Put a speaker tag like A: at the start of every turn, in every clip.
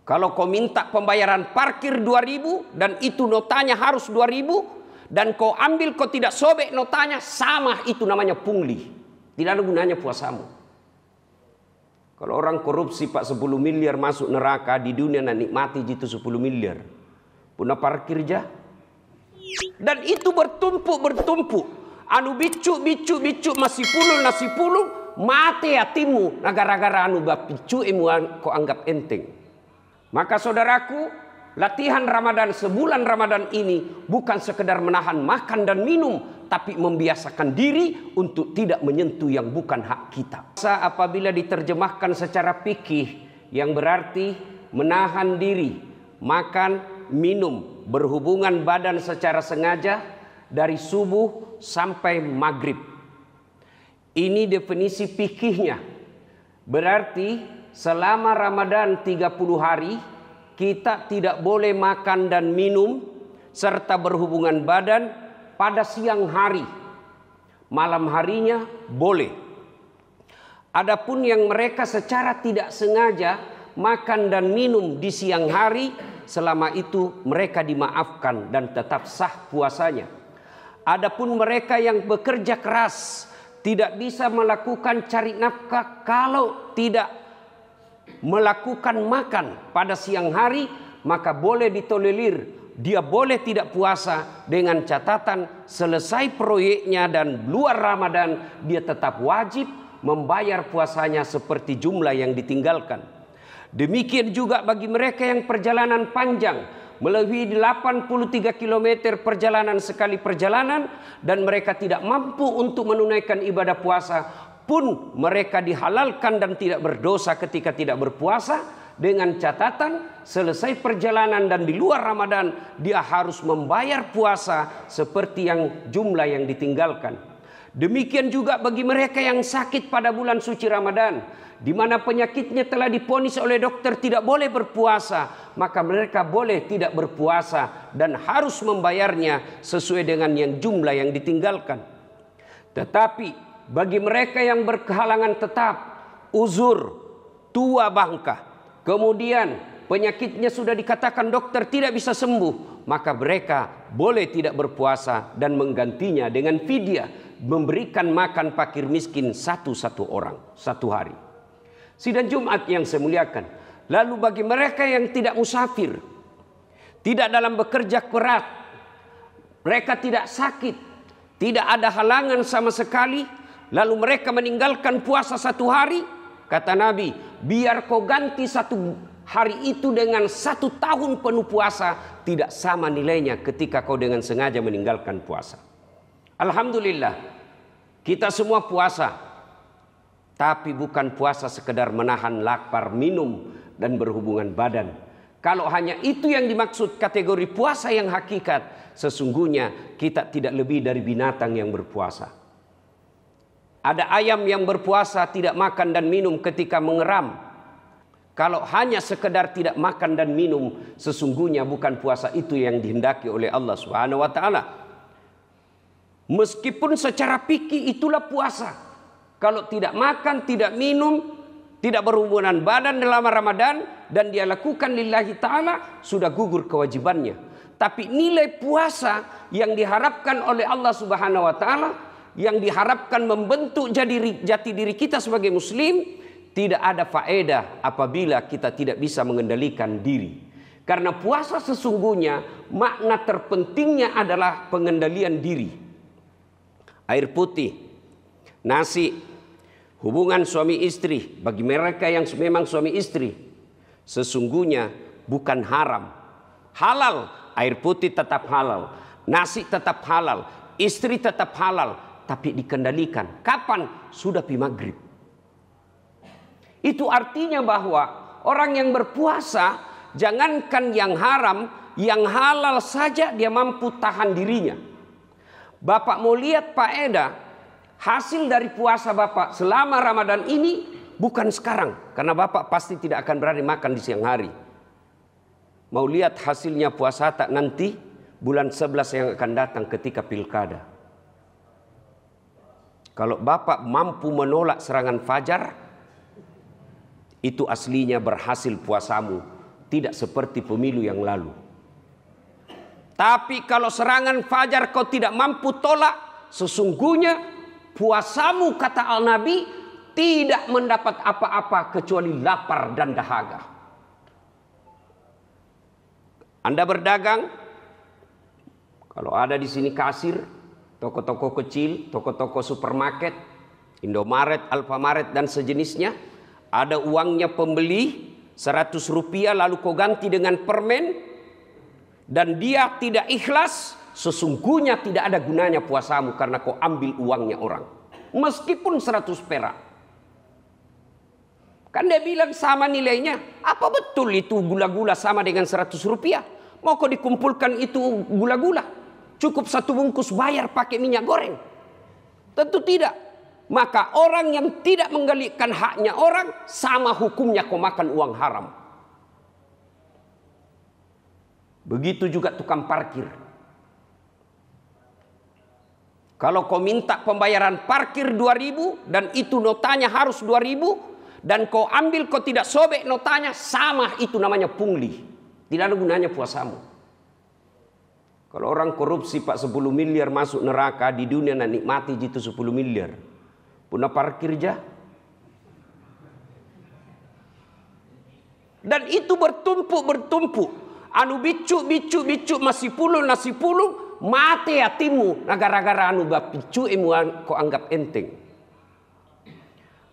A: Kalau kau minta pembayaran parkir 2.000 dan itu notanya harus 2.000 dan kau ambil kau tidak sobek notanya, sama, itu namanya pungli. Tidak ada gunanya puasamu. Kalau orang korupsi Pak 10 miliar masuk neraka, di dunia nak nikmati itu 10 miliar. Punah parkir jah. Dan itu bertumpuk. Anu bicu masih puluh mati hatimu. Nah gara-gara anu bapicu kau anggap enteng. Maka saudaraku, latihan Ramadan sebulan Ramadan ini bukan sekedar menahan makan dan minum, tapi membiasakan diri untuk tidak menyentuh yang bukan hak kita. Apabila diterjemahkan secara fikih, yang berarti menahan diri, makan, minum, berhubungan badan secara sengaja dari subuh sampai maghrib. Ini definisi fikihnya. Berarti selama Ramadan 30 hari, kita tidak boleh makan dan minum serta berhubungan badan pada siang hari. Malam harinya boleh. Adapun yang mereka secara tidak sengaja makan dan minum di siang hari, selama itu mereka dimaafkan dan tetap sah puasanya. Adapun mereka yang bekerja keras, tidak bisa melakukan cari nafkah kalau tidak melakukan makan pada siang hari, maka boleh ditolerir. Dia boleh tidak puasa dengan catatan selesai proyeknya dan luar Ramadan dia tetap wajib membayar puasanya seperti jumlah yang ditinggalkan. Demikian juga bagi mereka yang perjalanan panjang, melebihi 83 km perjalanan sekali perjalanan, dan mereka tidak mampu untuk menunaikan ibadah puasa, pun mereka dihalalkan dan tidak berdosa ketika tidak berpuasa, dengan catatan selesai perjalanan dan di luar Ramadan dia harus membayar puasa seperti yang jumlah yang ditinggalkan. Demikian juga bagi mereka yang sakit pada bulan suci Ramadan, di mana penyakitnya telah diponis oleh dokter tidak boleh berpuasa, maka mereka boleh tidak berpuasa dan harus membayarnya sesuai dengan yang jumlah yang ditinggalkan. Tetapi bagi mereka yang berkehalangan tetap, uzur, tua bangka, kemudian penyakitnya sudah dikatakan dokter tidak bisa sembuh, maka mereka boleh tidak berpuasa dan menggantinya dengan fidyah, memberikan makan fakir miskin satu orang, satu hari. Sidang Jumat yang saya muliakan. Lalu bagi mereka yang tidak musafir, tidak dalam bekerja keras, mereka tidak sakit, tidak ada halangan sama sekali, lalu mereka meninggalkan puasa satu hari, kata Nabi, biar kau ganti satu hari itu dengan 1 tahun penuh puasa, tidak sama nilainya ketika kau dengan sengaja meninggalkan puasa. Alhamdulillah, kita semua puasa, tapi bukan puasa sekedar menahan lapar, minum, dan berhubungan badan. Kalau hanya itu yang dimaksud kategori puasa yang hakikat, sesungguhnya kita tidak lebih dari binatang yang berpuasa. Ada ayam yang berpuasa tidak makan dan minum ketika mengeram. Kalau hanya sekedar tidak makan dan minum, sesungguhnya bukan puasa itu yang dihendaki oleh Allah Subhanahu wa taala. Meskipun secara fikih itulah puasa. Kalau tidak makan, tidak minum, tidak berhubungan badan dalam Ramadan dan dia lakukan lillahi ta'ala, sudah gugur kewajibannya. Tapi nilai puasa yang diharapkan oleh Allah Subhanahu wa taala, yang diharapkan membentuk jati diri kita sebagai muslim, tidak ada faedah apabila kita tidak bisa mengendalikan diri. Karena puasa sesungguhnya makna terpentingnya adalah pengendalian diri. Air putih, nasi, hubungan suami istri bagi mereka yang memang suami istri sesungguhnya bukan haram. Halal, air putih tetap halal, nasi tetap halal, istri tetap halal, tapi dikendalikan. Kapan? Sudah pi maghrib. Itu artinya bahwa orang yang berpuasa, jangankan yang haram, yang halal saja dia mampu tahan dirinya. Bapak mau lihat faedah hasil dari puasa Bapak selama Ramadan ini, bukan sekarang, karena Bapak pasti tidak akan berani makan di siang hari. Mau lihat hasilnya puasa tak nanti bulan 11 yang akan datang ketika pilkada. Kalau Bapak mampu menolak serangan fajar, itu aslinya berhasil puasamu. tidak seperti pemilu yang lalu. Tapi kalau serangan fajar kau tidak mampu tolak, sesungguhnya puasamu, kata Al-Nabi, tidak mendapat apa-apa kecuali lapar dan dahaga. Anda berdagang, kalau ada di sini kasir, toko-toko kecil, toko-toko supermarket, Indomaret, Alfamaret dan sejenisnya, ada uangnya pembeli 100 rupiah lalu kau ganti dengan permen dan dia tidak ikhlas, sesungguhnya tidak ada gunanya puasamu karena kau ambil uangnya orang. Meskipun 100 perak. Kan dia bilang sama nilainya. Apa betul itu gula-gula sama dengan 100 rupiah? Mau kau dikumpulkan itu gula-gula? Cukup 1 bungkus bayar pakai minyak goreng? Tentu tidak. Maka orang yang tidak menggalikan haknya orang, sama hukumnya kau makan uang haram. Begitu juga tukang parkir. Kalau kau minta pembayaran parkir 2.000 dan itu notanya harus 2.000 dan kau ambil kau tidak sobek notanya, sama itu namanya pungli. Tidak ada gunanya puasamu. Kalau orang korupsi Pak 10 miliar masuk neraka, di dunia nak nikmati jitu 10 miliar. Punah parkir jah. Dan itu bertumpuk. Anu bicu masih puluh nasi puluh, mati hatimu. Nah gara-gara anu bapicu emu kau anggap enteng.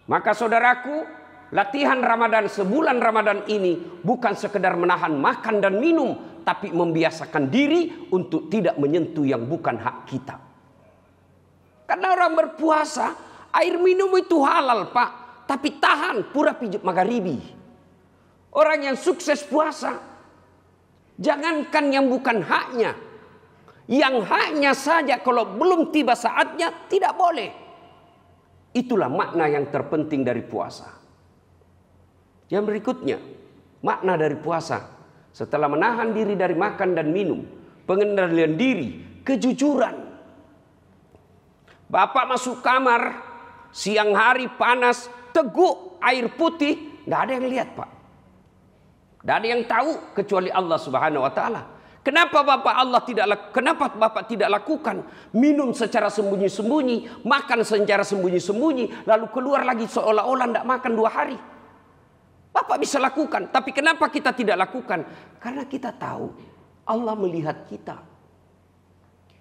A: Maka saudaraku, latihan Ramadan sebulan Ramadan ini bukan sekedar menahan makan dan minum, tapi membiasakan diri untuk tidak menyentuh yang bukan hak kita. Karena orang berpuasa, air minum itu halal Pak, tapi tahan pura pijat magharibi. Orang yang sukses puasa, jangankan yang bukan haknya, yang haknya saja kalau belum tiba saatnya tidak boleh. Itulah makna yang terpenting dari puasa. Yang berikutnya, makna dari puasa setelah menahan diri dari makan dan minum, pengendalian diri, kejujuran. Bapak masuk kamar siang hari panas, teguk air putih, nggak ada yang lihat Pak. Nggak ada yang tahu kecuali Allah Subhanahu Wa Taala. Kenapa Bapak tidak lakukan minum secara sembunyi-sembunyi, makan secara sembunyi-sembunyi, lalu keluar lagi seolah-olah tidak makan 2 hari? Bapak bisa lakukan, tapi kenapa kita tidak lakukan? Karena kita tahu Allah melihat kita.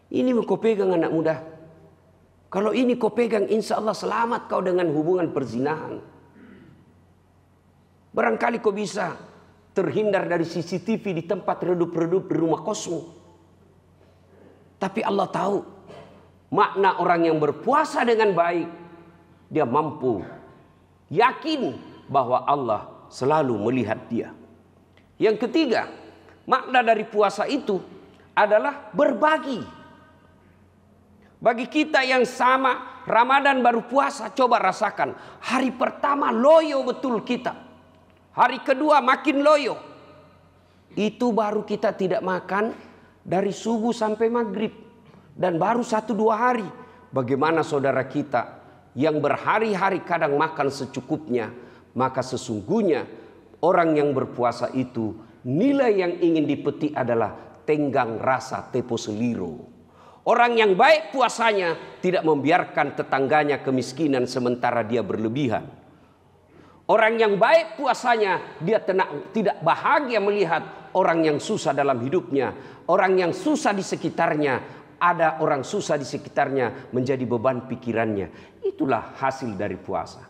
A: Ini kau pegang anak muda. Kalau ini kau pegang, insya Allah selamat kau dengan hubungan perzinahan. Barangkali kau bisa terhindar dari CCTV di tempat redup-redup di rumah kosong. Tapi Allah tahu makna orang yang berpuasa dengan baik. Dia mampu yakin bahwa Allah selalu melihat dia. Yang ketiga, makna dari puasa itu adalah berbagi. Bagi kita yang sama Ramadan baru puasa, coba rasakan. Hari pertama loyo betul kita. Hari kedua makin loyo. Itu baru kita tidak makan dari subuh sampai maghrib. Dan baru 1-2 hari. Bagaimana saudara kita yang berhari-hari kadang makan secukupnya. Maka sesungguhnya orang yang berpuasa itu nilai yang ingin dipetik adalah tenggang rasa tepo seliro. Orang yang baik puasanya tidak membiarkan tetangganya kemiskinan sementara dia berlebihan. Orang yang baik puasanya dia tidak bahagia melihat orang yang susah dalam hidupnya. Orang yang susah di sekitarnya, ada orang susah di sekitarnya menjadi beban pikirannya. Itulah hasil dari puasa.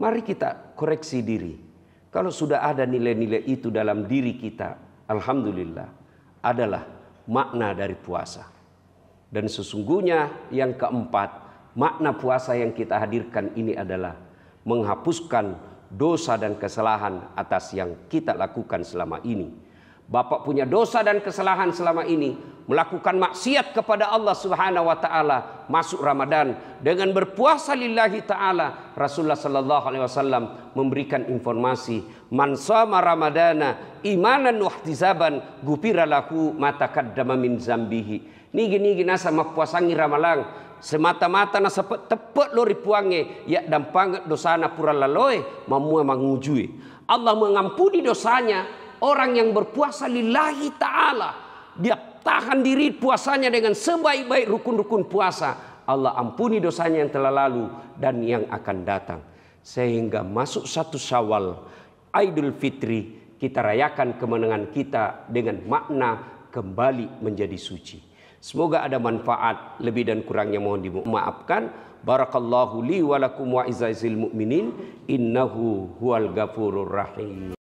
A: Mari kita koreksi diri. Kalau sudah ada nilai-nilai itu dalam diri kita, alhamdulillah adalah makna dari puasa. Dan sesungguhnya yang keempat, makna puasa yang kita hadirkan ini adalah menghapuskan dosa dan kesalahan atas yang kita lakukan selama ini. Bapak punya dosa dan kesalahan selama ini, melakukan maksiat kepada Allah Subhanahu wa taala masuk Ramadan dengan berpuasa lillahi taala. Rasulullah sallallahu alaihi wasallam memberikan informasi, man shoma ramadana imanan wa ihtisaban ghufira lahu ma taqaddama min zambihi. Nigi nasa mapuasangi ramalang semata-mata nasa tepet lori puange ya dan pangat dosana pura laloe mamua mangujui. Allah mengampuni dosanya orang yang berpuasa lillahi ta'ala, dia tahan diri puasanya dengan sebaik-baik rukun-rukun puasa, Allah ampuni dosanya yang telah lalu dan yang akan datang. Sehingga masuk 1 Syawal, Idul Fitri, kita rayakan kemenangan kita dengan makna kembali menjadi suci. Semoga ada manfaat, lebih dan kurangnya mohon dimaafkan. Barakallahu li wa lakum wa izzazil mu'minin, innahu huwal ghafurur rahim.